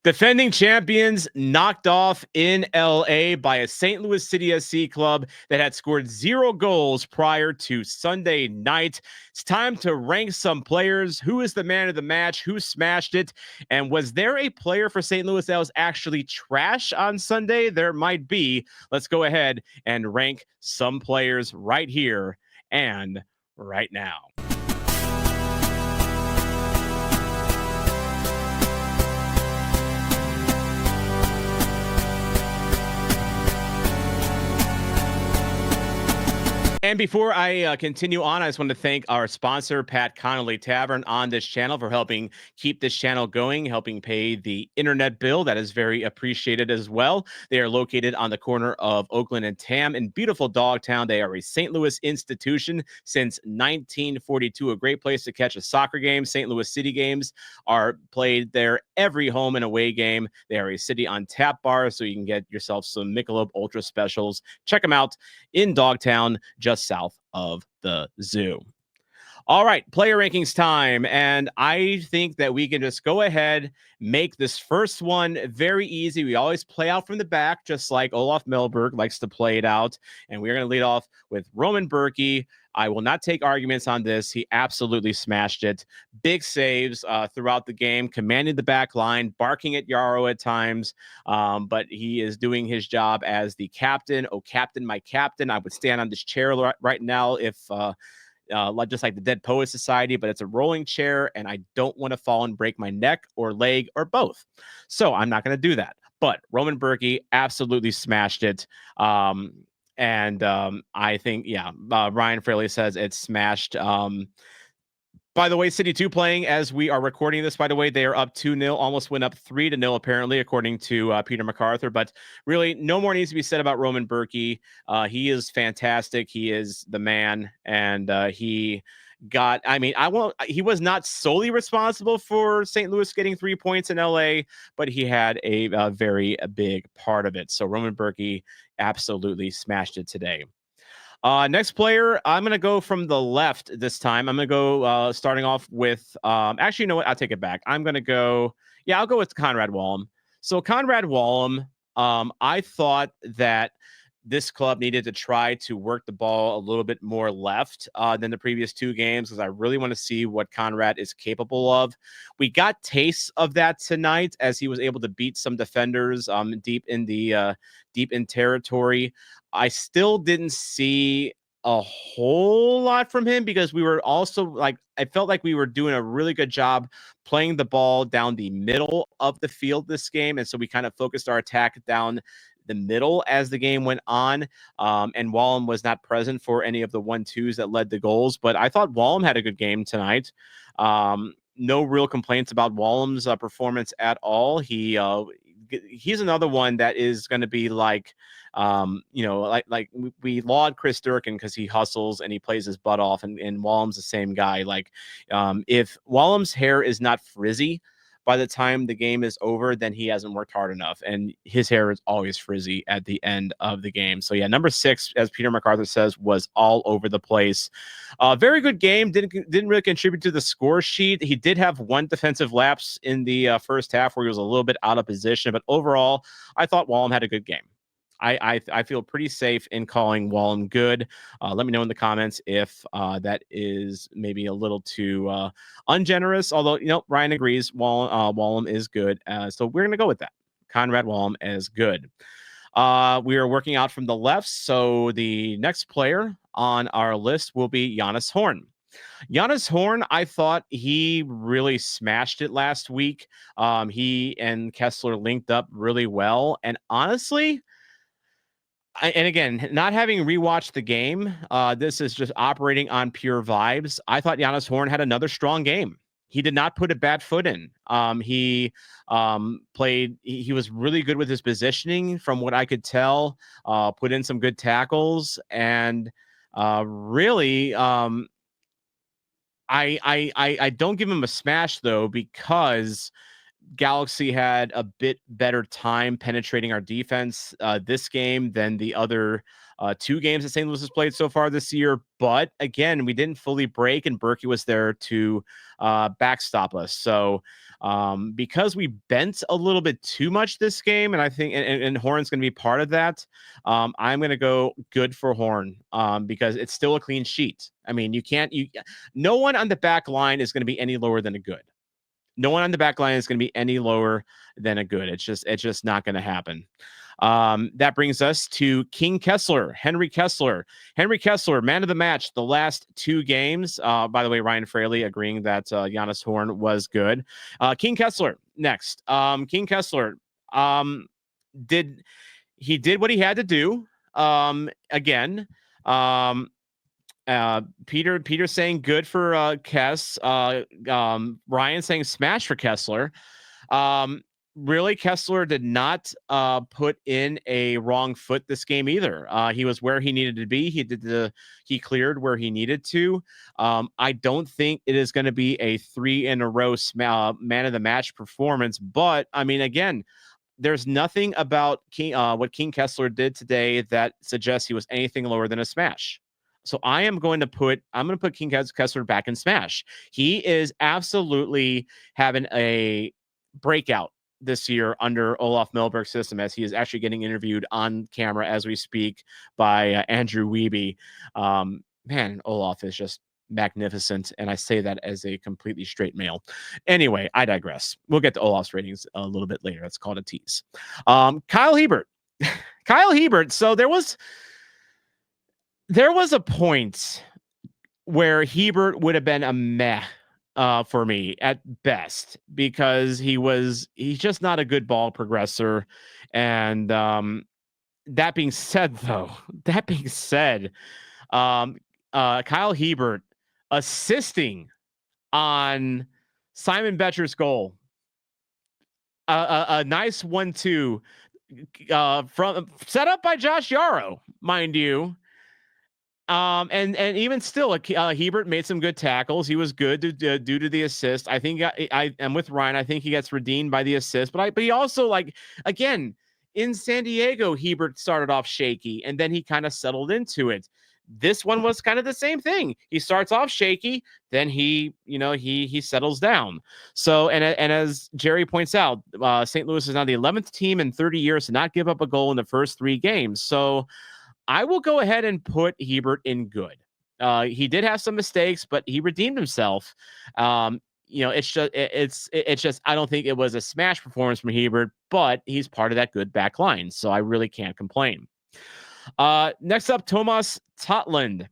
Defending champions knocked off in LA by a St. Louis City SC club that had scored 0 goals prior to Sunday night. It's time to rank some players. Who is the man of the match? Who smashed it? And was there a player for St. Louis that was actually trash on Sunday? There might be. Let's go ahead and rank some players right here and right now. And before I continue on, I just want to thank our sponsor, Pat Connolly Tavern, on this channel for helping keep this channel going, helping pay the internet bill. That is very appreciated as well. They are located on the corner of Oakland and Tam in beautiful Dogtown. They are a St. Louis institution since 1942, a great place to catch a soccer game. St. Louis City games are played there every home and away game. They are a city on tap bar, so you can get yourself some Michelob Ultra specials. Check them out in Dogtown, just south of the zoo. All right, player rankings time. And I think that we can just go ahead, make this first one very easy. We always play out from the back, just like Olaf Melberg likes to play it out. And we're going to lead off with Roman Berkey. I will not take arguments on this. He absolutely smashed it. Big saves throughout the game, commanding the back line, barking at Yarrow at times. But he is doing his job as the captain. Oh, captain, my captain. I would stand on this chair right now if just like the Dead Poets Society, but it's a rolling chair, and I don't want to fall and break my neck or leg or both. So I'm not going to do that. But Roman Berkey absolutely smashed it. I think, Ryan Fraley says it's smashed. By the way, City 2 playing as we are recording this, by the way, they are up 2-0, almost went up 3-0, apparently, according to Peter MacArthur. But really, no more needs to be said about Roman Berkey. He is fantastic. He is the man. And he was not solely responsible for St. Louis getting 3 points in LA, but he had a very big part of it. So Roman Berkey absolutely smashed it today. Next player, I'm going to go from the left this time. I'm going to go starting off with, actually, you know what? I'll take it back. I'm going to go, I'll go with Conrad Wallum. So Conrad Wallum, I thought that this club needed to try to work the ball a little bit more left than the previous 2 games, because I really want to see what Conrad is capable of. We got tastes of that tonight as he was able to beat some defenders deep in territory. I still didn't see a whole lot from him because we were also I felt like we were doing a really good job playing the ball down the middle of the field this game. And so we kind of focused our attack down the middle as the game went on. And Wallum was not present for any of the 1-2s that led to goals, but I thought Wallum had a good game tonight. No real complaints about Wallum's performance at all. He's another one that is going to be like we laud Chris Durkin because he hustles and he plays his butt off, and Wallum's the same guy. If Wallum's hair is not frizzy by the time the game is over, then he hasn't worked hard enough, and his hair is always frizzy at the end of the game. So number 6, as Peter MacArthur says, was all over the place. Very good game. Didn't really contribute to the score sheet. He did have one defensive lapse in the first half where he was a little bit out of position, but overall, I thought Wallum had a good game. I feel pretty safe in calling Wallum good. Let me know in the comments if that is maybe a little too ungenerous. Although, Ryan agrees Wallum is good. So we're going to go with that. Conrad Wallum as good. We are working out from the left. So the next player on our list will be Giannis Horn. Giannis Horn, I thought he really smashed it last week. He and Kessler linked up really well. And honestly, and again, not having rewatched the game, this is just operating on pure vibes. I thought Giannis Horn had another strong game. He did not put a bad foot in. He played. He was really good with his positioning, from what I could tell. Put in some good tackles, and really, I don't give him a smash though, because Galaxy had a bit better time penetrating our defense this game than the other 2 games that St. Louis has played so far this year. But again, we didn't fully break, and Berkey was there to backstop us. So because we bent a little bit too much this game, and I think and Horn's going to be part of that, I'm going to go good for Horn because it's still a clean sheet. I mean, no one on the back line is going to be any lower than a good. No one on the back line is going to be any lower than a good. It's just not going to happen. That brings us to King Kessler, Henry Kessler. Henry Kessler, man of the match the last 2 games. By the way, Ryan Fraley agreeing that Giannis Horn was good. King Kessler next. King Kessler did what he had to do. Again. Peter saying good for Kess. Ryan saying smash for Kessler. Really, Kessler did not put in a wrong foot this game either. He was where he needed to be. He cleared where he needed to. I don't think it is going to be a 3 in a row man of the match performance, but I mean, again, there's nothing about what King Kessler did today that suggests he was anything lower than a smash. So I'm going to put King Kessler back in smash. He is absolutely having a breakout this year under Olaf Melberg's system, as he is actually getting interviewed on camera as we speak by Andrew Wiebe. Man, Olaf is just magnificent, and I say that as a completely straight male. Anyway, I digress. We'll get to Olaf's ratings a little bit later. That's called a tease. Kyle Hiebert. Kyle Hiebert. So there was a point where Hiebert would have been a meh for me at best, because he's just not a good ball progressor. And that being said, Kyle Hiebert assisting on Simon Betcher's goal. A nice 1-2 from set up by Josh Yarrow, mind you. And even still, Hiebert made some good tackles. He was good due to the assist. I think I am with Ryan. I think he gets redeemed by the assist, but he also, like, again, in San Diego, Hiebert started off shaky and then he kind of settled into it. This one was kind of the same thing. He starts off shaky, then he settles down. So, and as Jerry points out, St. Louis is now the 11th team in 30 years to not give up a goal in the first 3 games. So I will go ahead and put Hiebert in good. He did have some mistakes, but he redeemed himself. It's just I don't think it was a smash performance from Hiebert, but he's part of that good back line, so I really can't complain. Next up, Thomas Totland.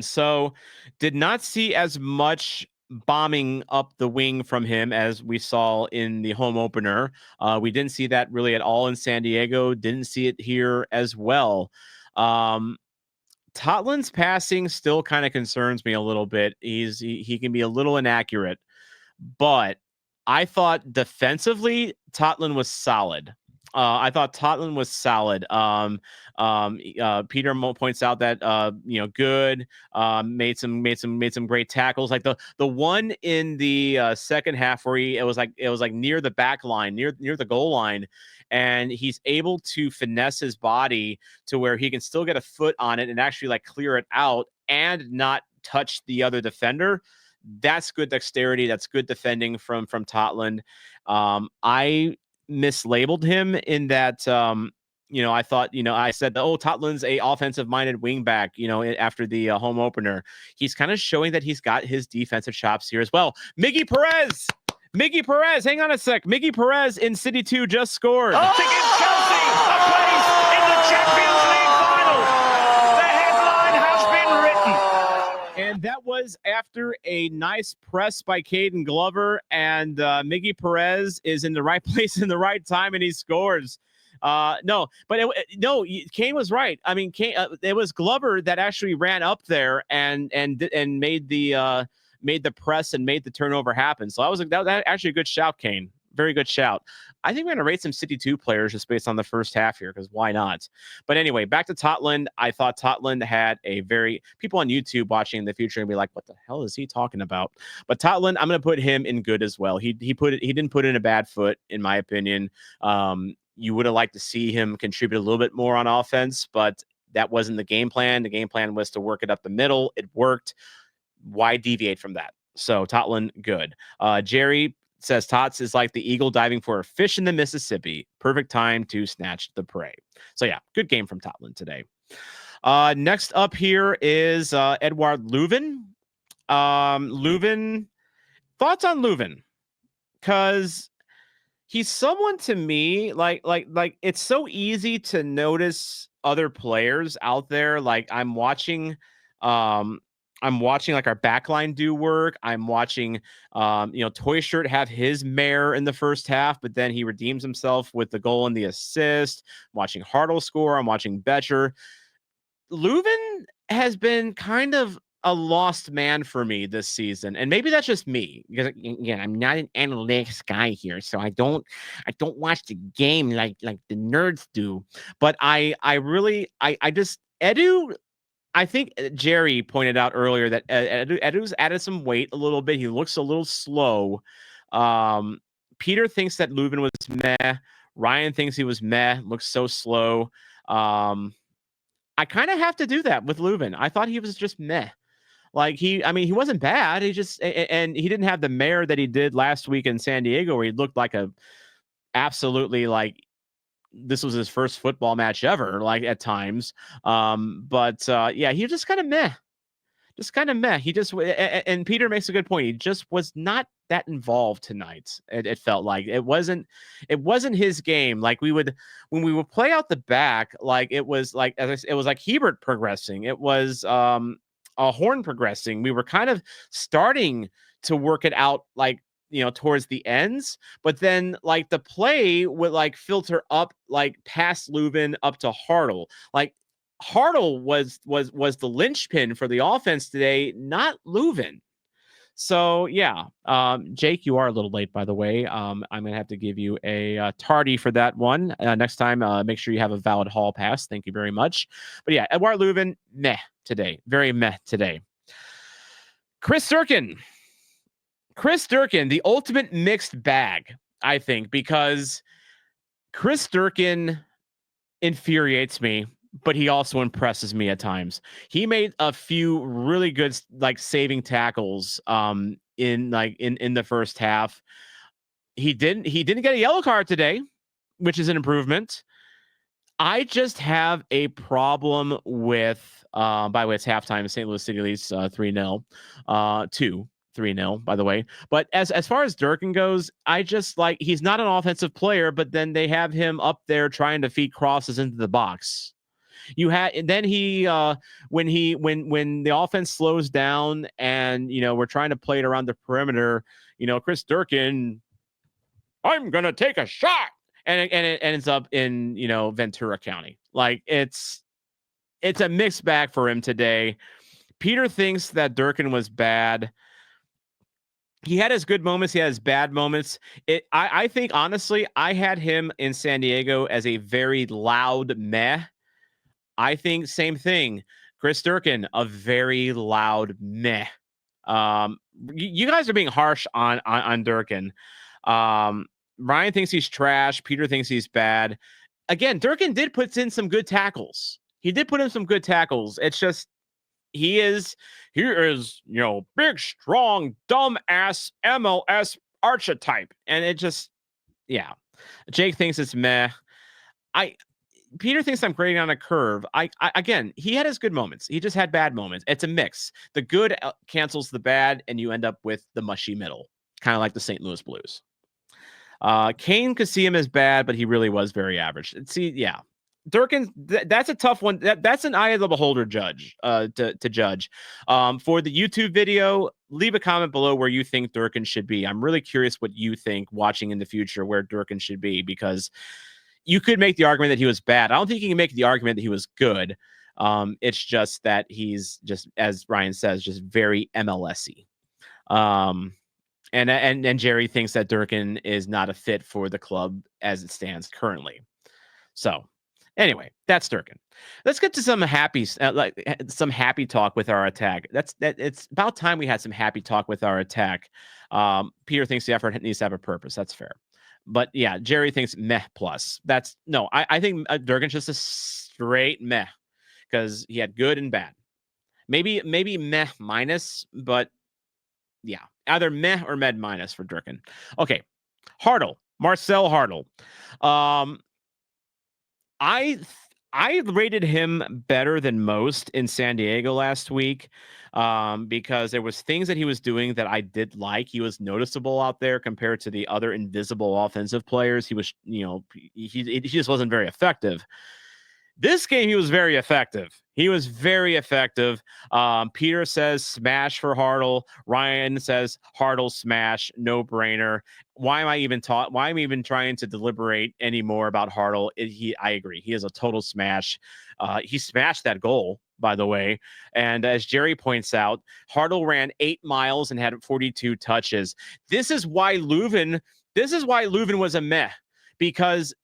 So did not see as much bombing up the wing from him as we saw in the home opener. We didn't see that really at all in San Diego. Didn't see it here as well. Totland's passing still kind of concerns me a little bit. He can be a little inaccurate, but I thought defensively Totland was solid. Peter points out that good, made some great tackles, like the one in the second half where it was like near the back line, near the goal line, and he's able to finesse his body to where he can still get a foot on it and actually like clear it out and not touch the other defender. That's good dexterity. That's good defending from Totland. I mislabeled him in that I thought I said Totland's a offensive minded wing back after the home opener. He's kind of showing that he's got his defensive chops here as well. Miggy Perez, hang on a sec. Miggy Perez in City 2 just scored to give Chelsea a place in the Champions League final. The headline has been written. And that was after a nice press by Caden Glover, and Miggy Perez is in the right place in the right time, and he scores. Kane was right. I mean, it was Glover that actually ran up there and made the press and made the turnover happen. So that was actually a good shout, Kane. very good shout. I think we're going to rate some City 2 players just based on the first half here, because why not? But anyway, back to Totland. I thought Totland had a very, people on YouTube watching in the future and be like, what the hell is he talking about? But Totland, I'm going to put him in good as well. He didn't put in a bad foot, in my opinion. You would have liked to see him contribute a little bit more on offense, but that wasn't the game plan. The game plan was to work it up the middle. It worked. Why deviate from that? So Totland, good. Jerry says Tots is like the eagle diving for a fish in the Mississippi. Perfect time to snatch the prey. So yeah, good game from Totland today. Next up here is Edouard Leuven. Leuven, thoughts on Leuven? Because he's someone to me like it's so easy to notice other players out there. Like I'm watching like our backline do work. I'm watching Toy Shirt have his mare in the first half, but then he redeems himself with the goal and the assist. I'm watching Hartle score. I'm watching Betcher. Leuven has been kind of a lost man for me this season, and maybe that's just me, because again, I'm not an analytics guy here, so I don't watch the game like the nerds do. But I just Edu. I think Jerry pointed out earlier that Edu's added some weight a little bit. He looks a little slow. Peter thinks that Leuven was meh. Ryan thinks he was meh. Looks so slow. I kind of have to do that with Leuven. I thought he was just meh. Like he wasn't bad. He just, and he didn't have the mare that he did last week in San Diego, where he looked like absolutely like this was his first football match ever, like at times. Yeah, he just kind of meh. Just kind of meh. He just, and Peter makes a good point. He just was not that involved tonight. It felt like it wasn't his game. Like when we would play out the back, like it was like, it was like Hebert progressing. It was a Horn progressing. We were kind of starting to work it out, like, towards the ends, but then like the play would like filter up, like past Leuven up to Hartle. Like Hartle was the linchpin for the offense today, not Leuven. So yeah, Jake, you are a little late, by the way. I'm gonna have to give you a tardy for that one. Next time, make sure you have a valid hall pass. Thank you very much. But yeah, Edouard Leuven, meh today, very meh today. Chris Durkin, the ultimate mixed bag, I think, because Chris Durkin infuriates me, but he also impresses me at times. He made a few really good like saving tackles in the first half. He didn't get a yellow card today, which is an improvement. I just have a problem with by the way, it's halftime. St. Louis City leads 3-0. 3-0, by the way. But as far as Durkin goes, I just like, he's not an offensive player, but then they have him up there trying to feed crosses into the box. And then he when the offense slows down and we're trying to play it around the perimeter, Chris Durkin, I'm gonna take a shot, and it ends up in Ventura County. Like it's a mixed bag for him today. Peter thinks that Durkin was bad. He had his good moments. He had his bad moments. I think, honestly, I had him in San Diego as a very loud meh. I think same thing. Chris Durkin, a very loud meh. You guys are being harsh on Durkin. Ryan thinks he's trash. Peter thinks he's bad. Again, Durkin did put in some good tackles. He did put in some good tackles. It's just, he is big, strong, dumb ass MLS archetype. And it just, yeah. Jake thinks it's meh. Peter thinks I'm grading on a curve. Again, he had his good moments. He just had bad moments. It's a mix. The good cancels the bad, and you end up with the mushy middle, kind of like the St. Louis Blues. Kane could see him as bad, but he really was very average. See, yeah. Durkin, that's a tough one. That's an eye of the beholder judge to judge. For the YouTube video, leave a comment below where you think Durkin should be. I'm really curious what you think watching in the future where Durkin should be, because you could make the argument that he was bad. I don't think you can make the argument that he was good. It's just that he's just, as Ryan says, just very MLS-y. And Jerry thinks that Durkin is not a fit for the club as it stands currently. So anyway, that's Durkin. Let's get to some happy talk with our attack. It's about time we had some happy talk with our attack. Peter thinks the effort needs to have a purpose. That's fair. But yeah, Jerry thinks meh plus. That's no, I think Durkin's just a straight meh because he had good and bad. Maybe meh minus, but yeah, either meh or med minus for Durkin. Okay, Hartle, Marcel Hartle. I rated him better than most in San Diego last week because there was things that he was doing that I did like. He was noticeable out there compared to the other invisible offensive players. He was, he just wasn't very effective. This game, he was very effective. Peter says smash for Hartle. Ryan says Hartle smash, no brainer. Why am I even trying to deliberate anymore about Hartle? I agree. He is a total smash. He smashed that goal, by the way. And as Jerry points out, Hartle ran 8 miles and had 42 touches. This is why Leuven was a meh, because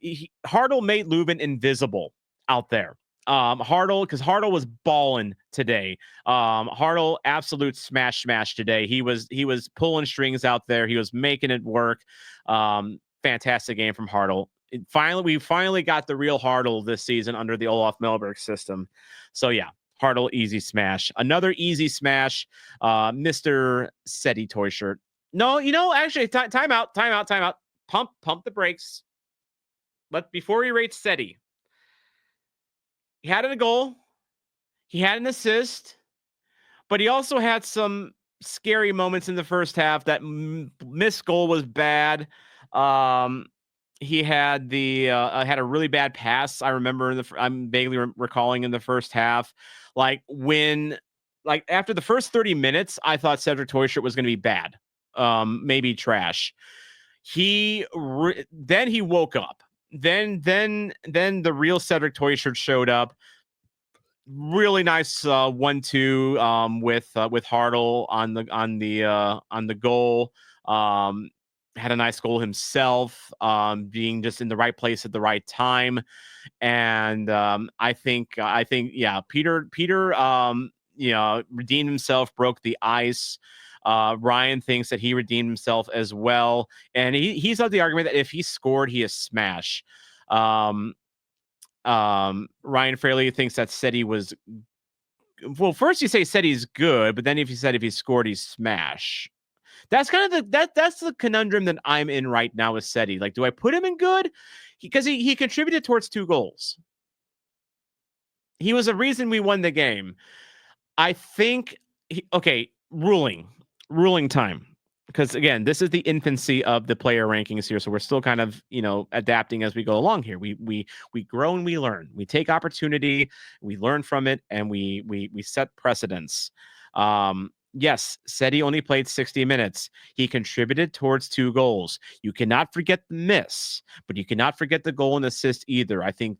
Hartle made Leuven invisible out there. Because Hartle was balling today. Hartle absolute smash today. He was pulling strings out there. He was making it work. Fantastic game from Hartle. We finally got the real Hartle this season under the Olaf Melberg system. So yeah, Hartle easy smash. Another easy smash. Mr. Seti toy shirt. No, actually, time out. Pump the brakes. But before we rate Seti, he had a goal. He had an assist, but he also had some scary moments in the first half. That missed goal was bad. He had had a really bad pass. I remember I'm vaguely recalling in the first half, after the first 30 minutes, I thought Cedric Toyshirt was going to be bad, maybe trash. Then he woke up. Then the real Cedric Toyshirt showed up. Really nice 1-2 with Hartle on the goal. Had a nice goal himself, being just in the right place at the right time. And I think yeah, Peter redeemed himself, broke the ice. Ryan thinks that he redeemed himself as well, and he's of the argument that if he scored, he is smash. Ryan Fraley thinks that Seti was, well, first you say Seti's good, but then if he scored, he's smash. That's kind of that's the conundrum that I'm in right now with Seti. Like, do I put him in good? Because he contributed towards 2 goals. He was a reason we won the game. I think ruling time. Because again, this is the infancy of the player rankings here, so we're still kind of adapting as we go along here. We grow and we learn. We take opportunity, we learn from it, and we set precedents. Yes, Seti only played 60 minutes. He contributed towards 2 goals. You cannot forget the miss, but you cannot forget the goal and assist either. I think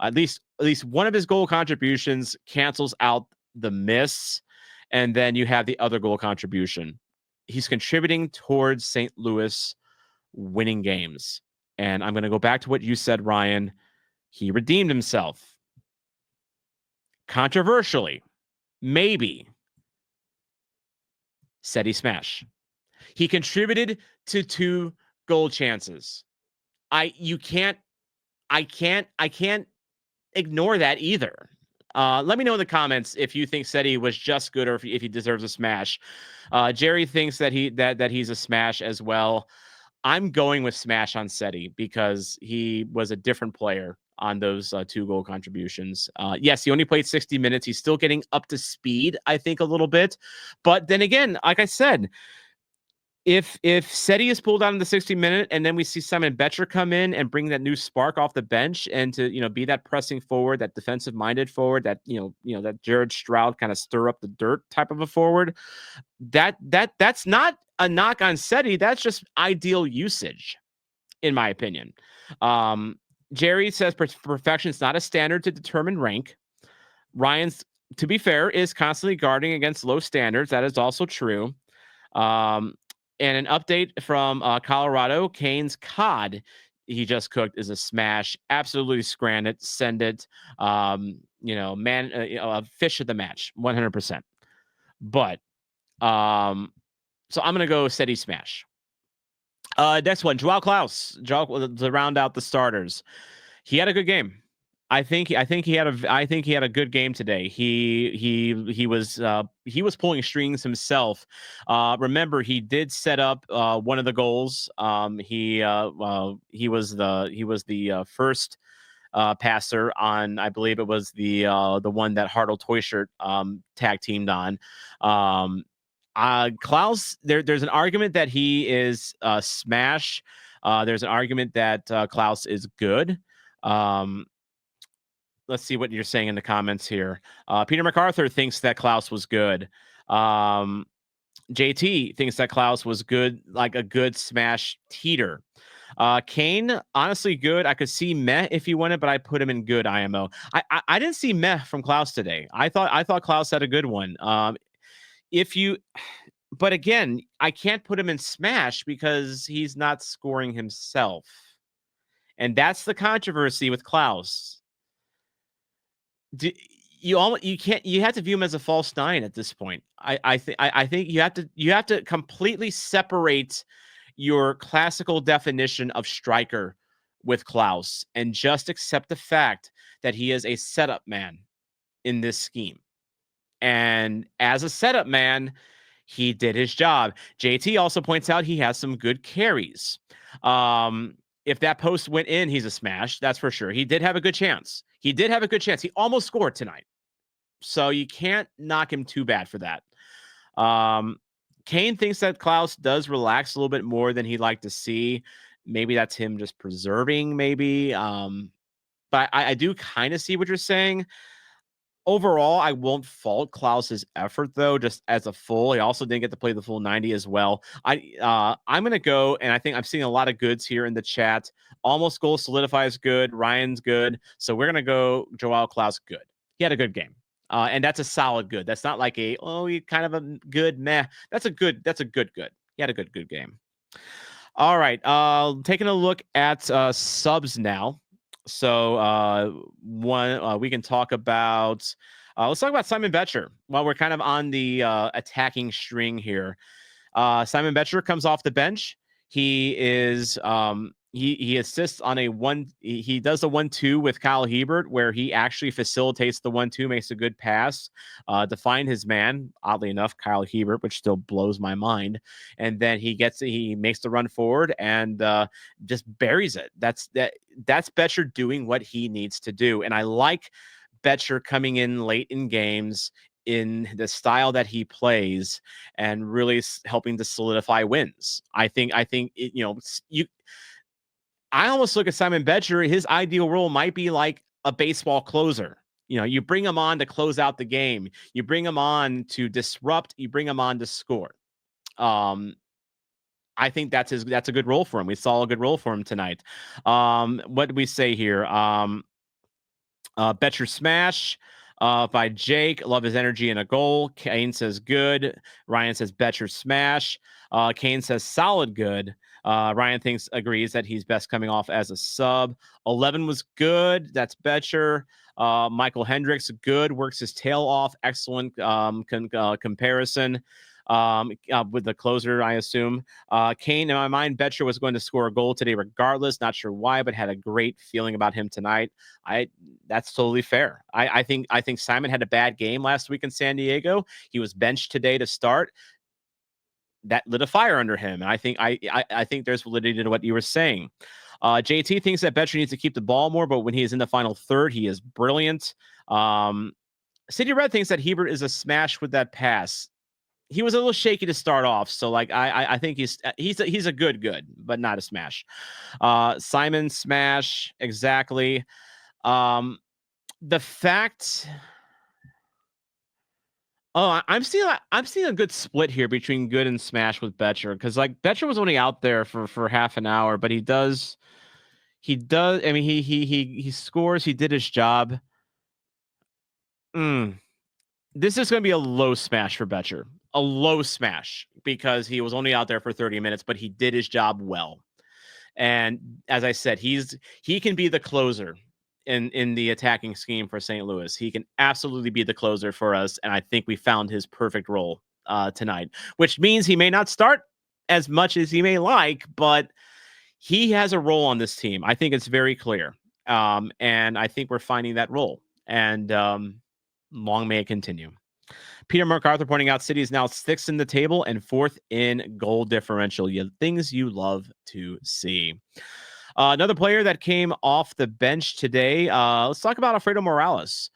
at least one of his goal contributions cancels out the miss, and then you have the other goal contribution. He's contributing towards St. Louis winning games. And I'm going to go back to what you said, Ryan. He redeemed himself. Controversially, maybe. Seti smash. He contributed to 2 goal chances. I can't ignore that either. Let me know in the comments if you think Seti was just good or if he deserves a smash. Jerry thinks that he's a smash as well. I'm going with smash on Seti because he was a different player on those 2 goal contributions. Yes, he only played 60 minutes. He's still getting up to speed, I think, a little bit. But then again, like I said, if Seti is pulled out in the 60-minute and then we see Simon Betcher come in and bring that new spark off the bench and to be that pressing forward, that defensive minded forward, that that Jared Stroud kind of stir up the dirt type of a forward, that's not a knock on Seti. That's just ideal usage, in my opinion. Jerry says perfection is not a standard to determine rank. Ryan's, to be fair, is constantly guarding against low standards. That is also true. And an update from Colorado, Kane's cod he just cooked is a smash. Absolutely scran it, send it. Fish of the match, 100%. But so I'm gonna go steady smash. Next one, Joao Klaus. To round out the starters. He had a good game. I think he had a good game today. He was pulling strings himself. Remember, he did set up one of the goals. He was the first passer on, I believe it was the one that Hartle Toyshirt tag teamed on. Klaus, there's an argument that he is smash. There's an argument that Klaus is good. Let's see what you're saying in the comments here. Peter MacArthur thinks that Klaus was good. JT thinks that Klaus was good, like a good smash teeter. Kane, honestly good. I could see meh if he won it, but I put him in good IMO. I didn't see meh from Klaus today. I thought Klaus had a good one. But again, I can't put him in smash because he's not scoring himself. And that's the controversy with Klaus. You have to view him as a false nine at this point. I think you have to completely separate your classical definition of striker with Klaus and just accept the fact that he is a setup man in this scheme. And as a setup man, he did his job. JT also points out he has some good carries. If that post went in, he's a smash. That's for sure. He did have a good chance. He almost scored tonight. So you can't knock him too bad for that. Kane thinks that Klaus does relax a little bit more than he'd like to see. Maybe that's him just preserving, maybe. But I do kind of see what you're saying. Overall, I won't fault Klaus's effort, though, just as a full. He also didn't get to play the full 90 as well. I'm going to go, and I think I'm seeing a lot of goods here in the chat. Almost goal solidifies good. Ryan's good. So we're going to go Joao Klaus good. He had a good game. And that's a solid good. That's not like he kind of a good meh. That's a good good. He had a good game. All right. Taking a look at subs now. So we can talk about let's talk about Simon Betcher while we're kind of on the attacking string here. Simon Betcher comes off the bench. He is he assists on a one. He does a 1-2 with Kyle Hebert, where he actually facilitates the 1-2, makes a good pass to find his man. Oddly enough, Kyle Hebert, which still blows my mind. And then he makes the run forward and just buries it. That's Betcher doing what he needs to do, and I like Betcher coming in late in games in the style that he plays and really helping to solidify wins. I think I almost look at Simon Betcher. His ideal role might be like a baseball closer. You bring him on to close out the game. You bring him on to disrupt. You bring him on to score. I think that's a good role for him. We saw a good role for him tonight. What did we say here? Betcher smash by Jake. Love his energy and a goal. Kane says good. Ryan says Betcher smash. Kane says solid good. Ryan agrees that he's best coming off as a sub. 11 was good. That's Betcher. Michael Hendricks, good. Works his tail off. Excellent comparison. With the closer, I assume. Kane, in my mind, Betcher was going to score a goal today regardless. Not sure why, but had a great feeling about him tonight. That's totally fair. I think Simon had a bad game last week in San Diego. He was benched today to start. That lit a fire under him. And I think there's validity to what you were saying. JT thinks that Betcher needs to keep the ball more, but when he is in the final third, he is brilliant. City Red thinks that Hebert is a smash with that pass. He was a little shaky to start off, so I think he's a good, but not a smash. Simon smash exactly. The fact. Oh, I'm seeing a good split here between good and smash with Betcher, because Betcher was only out there for half an hour, but he does. I mean, he scores. He did his job. This is going to be a low smash for Betcher. a low smash because he was only out there for 30 minutes, but he did his job well. And as I said, he can be the closer in the attacking scheme for St. Louis. He can absolutely be the closer for us, and I think we found his perfect role tonight, which means he may not start as much as he may like, but he has a role on this team. I think it's very clear, and I think we're finding that role. And long may it continue. Peter MacArthur pointing out City is now 6th in the table and 4th in goal differential. Things you love to see. Another player that came off the bench today. Let's talk about Alfredo Morales.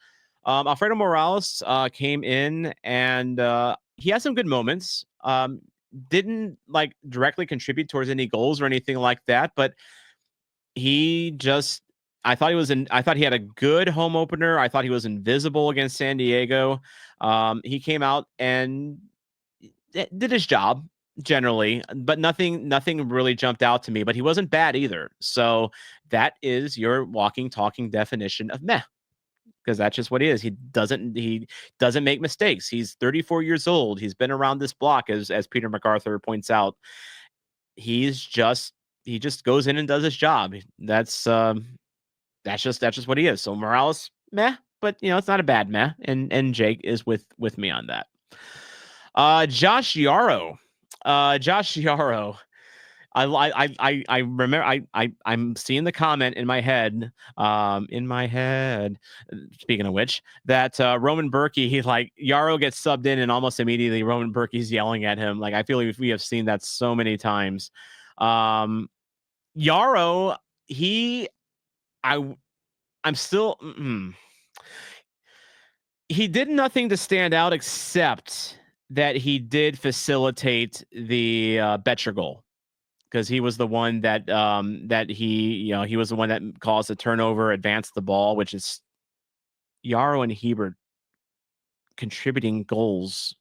Alfredo Morales came in and he had some good moments. Didn't like directly contribute towards any goals or anything like that, but he just I thought he had a good home opener. I thought he was invisible against San Diego. He came out and did his job generally, but nothing really jumped out to me, but he wasn't bad either. So that is your walking, talking definition of meh, because that's just what he is. He doesn't make mistakes. He's 34 years old. He's been around this block, as Peter MacArthur points out. He just goes in and does his job. That's just what he is. So Morales, meh, but it's not a bad meh. And Jake is with me on that. Josh Yarrow. Josh Yarrow. I remember I'm seeing the comment in my head. Speaking of which, that Roman Berkey, he's like Yarrow gets subbed in and almost immediately Roman Berkey's yelling at him. Like I feel like we have seen that so many times. Yarrow, I'm still. He did nothing to stand out except that he did facilitate the Betcher goal, because he was the one that he was the one that caused the turnover, advanced the ball, which is Yarrow and Hebert contributing goals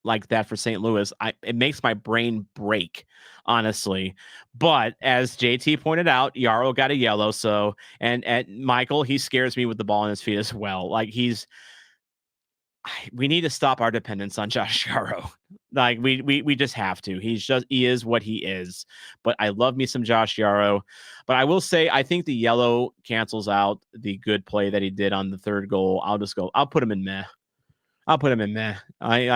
like that for St. Louis. It makes my brain break, honestly. But as JT pointed out, Yarrow got a yellow. So and Michael, he scares me with the ball in his feet as well. Like we need to stop our dependence on Josh Yarrow. Like we just have to. He is what he is. But I love me some Josh Yarrow. But I will say I think the yellow cancels out the good play that he did on the third goal. I'll put him in meh.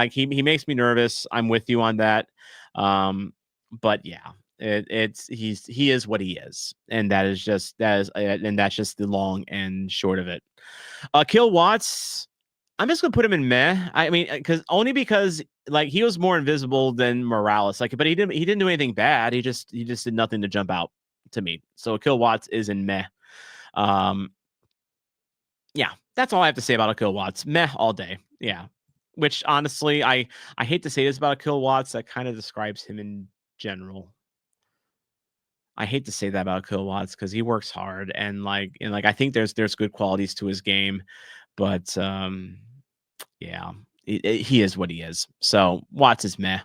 He makes me nervous. I'm with you on that. But yeah, he is what he is, and that's just the long and short of it. Kill Watts, I'm just gonna put him in meh. I mean, because like he was more invisible than Morales. Like, but he didn't do anything bad. He just did nothing to jump out to me. So Kill Watts is in meh. Yeah, that's all I have to say about Akil Watts. Meh all day. Yeah. Which honestly, I hate to say this about Akil Watts. That kind of describes him in general. I hate to say that about Akil Watts because he works hard and I think there's good qualities to his game, but yeah, he is what he is. So Watts is meh.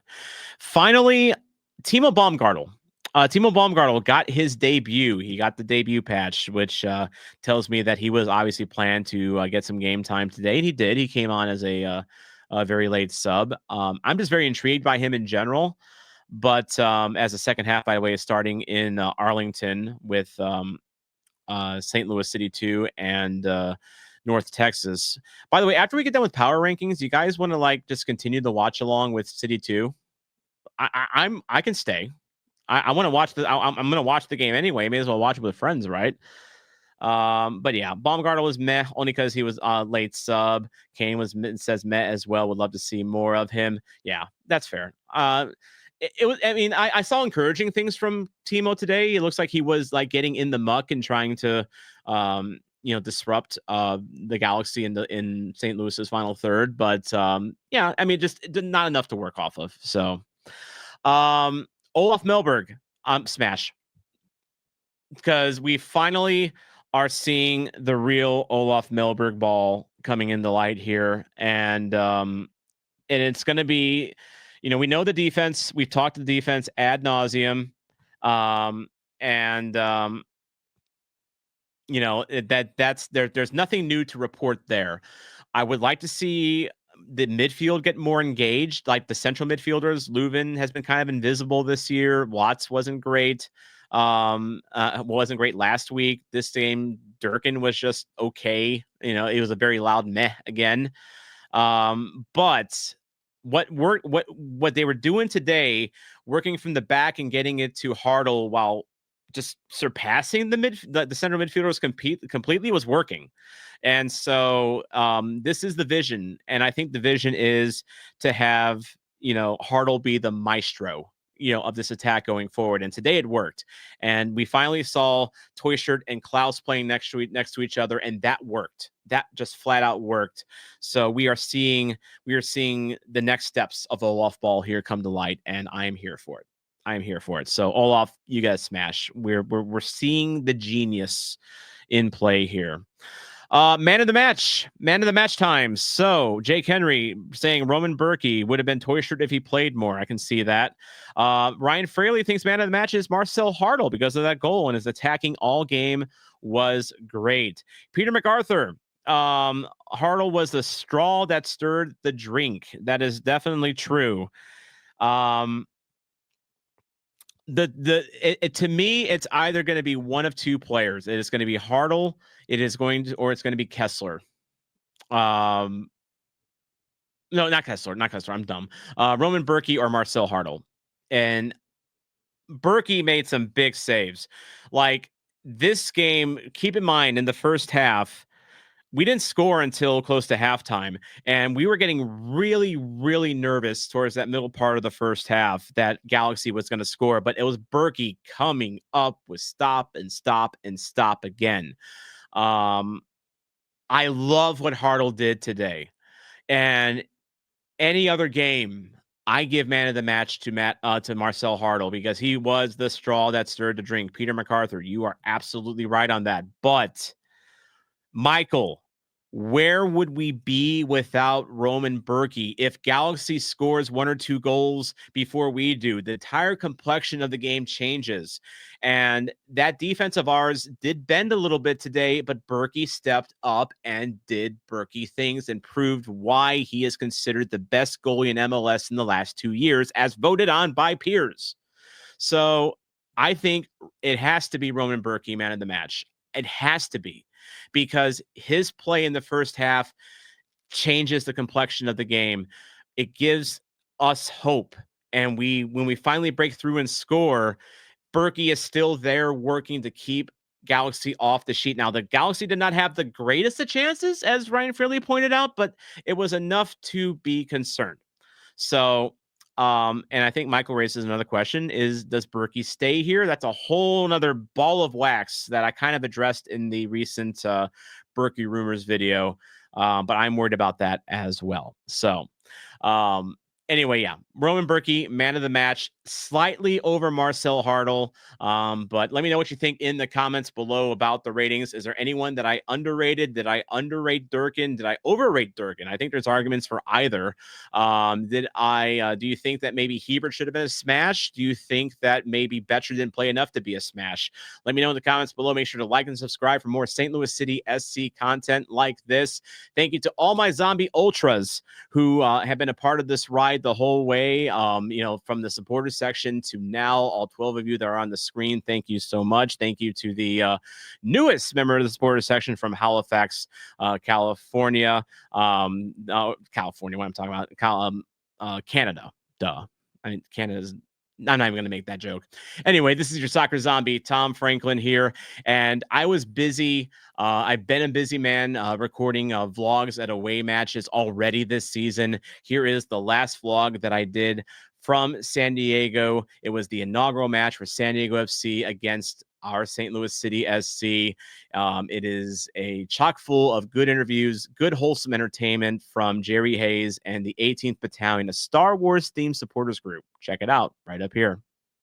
Finally, Timo Baumgartel. Timo Baumgartel got his debut. He got the debut patch, which tells me that he was obviously planned to get some game time today. And he did. He came on as a very late sub. I'm just very intrigued by him in general. But as a second half, by the way, is starting in Arlington with St. Louis City 2 and North Texas. By the way, after we get done with power rankings, you guys want to just continue the watch along with City 2? I can stay. I want to watch I'm going to watch the game anyway. May as well watch it with friends, right? But yeah, Baumgartel was meh only because he was late sub. Kane says meh as well. Would love to see more of him. Yeah, that's fair. It was. I mean, I saw encouraging things from Timo today. It looks like he was getting in the muck and trying to disrupt the Galaxy in St. Louis's final third. But yeah, I mean, just not enough to work off of. So Olaf Melberg, smash, because we finally are seeing the real Olaf Melberg ball coming into light here, and it's going to be, we know the defense. We've talked to the defense ad nauseum, there's nothing new to report there. I would like to see the midfield get more engaged, like the central midfielders. Leuven has been kind of invisible this year. Watts wasn't great. Wasn't great last week. This game, Durkin was just okay. It was a very loud meh again. But what they were doing today, working from the back and getting it to Hartle while just surpassing the central midfielders completely was working. And so this is the vision. And I think the vision is to have, Hartle be the maestro, of this attack going forward. And today it worked. And we finally saw Toyshirt and Klaus playing next to each other. And that worked. That just flat out worked. So we are seeing the next steps of Olaf Ball here come to light. And I am here for it. So Olaf, you guys smash. We're seeing the genius in play here. Man of the match time. So Jake Henry saying Roman Berkey would have been Toyshirt if he played more. I can see that. Ryan Fraley thinks man of the match is Marcel Hartle because of that goal, and his attacking all game was great. Peter MacArthur, Hartle was the straw that stirred the drink. That is definitely true. To me, it's either going to be one of two players. It is going to be Hartle. Or it's going to be Kessler. No, not Kessler. I'm dumb. Roman Berkey or Marcel Hartle. And Berkey made some big saves. Like this game, keep in mind, in the first half, we didn't score until close to halftime, and we were getting really, really nervous towards that middle part of the first half that Galaxy was going to score, but it was Berkey coming up with stop and stop and stop again. I love what Hartle did today, and any other game, I give man of the match to Marcel Hartle because he was the straw that stirred the drink. Peter MacArthur, you are absolutely right on that, but Michael, where would we be without Roman Berkey? If Galaxy scores one or two goals before we do, the entire complexion of the game changes. And that defense of ours did bend a little bit today, but Berkey stepped up and did Berkey things and proved why he is considered the best goalie in MLS in the last 2 years, as voted on by peers. So I think it has to be Roman Berkey, man of the match. It has to be, because his play in the first half changes the complexion of the game. It gives us hope. And when we finally break through and score, Berkey is still there working to keep Galaxy off the sheet. Now, the Galaxy did not have the greatest of chances, as Ryan Fraley pointed out, but it was enough to be concerned. So, and I think Michael raises another question does Berkey stay here? That's a whole nother ball of wax that I kind of addressed in the recent Berkey rumors video. But I'm worried about that as well. So, anyway, yeah, Roman Berkey, man of the match, slightly over Marcel Hartle. But let me know what you think in the comments below about the ratings. Is there anyone that I underrated? Did I underrate Durkin? Did I overrate Durkin? I think there's arguments for either. Do you think that maybe Hebert should have been a smash? Do you think that maybe Betcher didn't play enough to be a smash? Let me know in the comments below. Make sure to like and subscribe for more St. Louis City SC content like this. Thank you to all my zombie ultras who have been a part of this ride the whole way, from the supporters section to now, all 12 of you that are on the screen. Thank you so much. Thank you to the newest member of the supporters section from Halifax, California. California, what I'm talking about, Canada. Duh. I mean, Canada's. I'm not even going to make that joke. Anyway, this is your soccer zombie, Tom Franklin here. And I was busy. I've been a busy man recording vlogs at away matches already this season. Here is the last vlog that I did from San Diego. It was the inaugural match for San Diego FC against our St. Louis City SC. It is a chock full of good interviews, good wholesome entertainment from Jerry Hayes and the 18th Battalion, a Star Wars themed supporters group. Check it out right up here.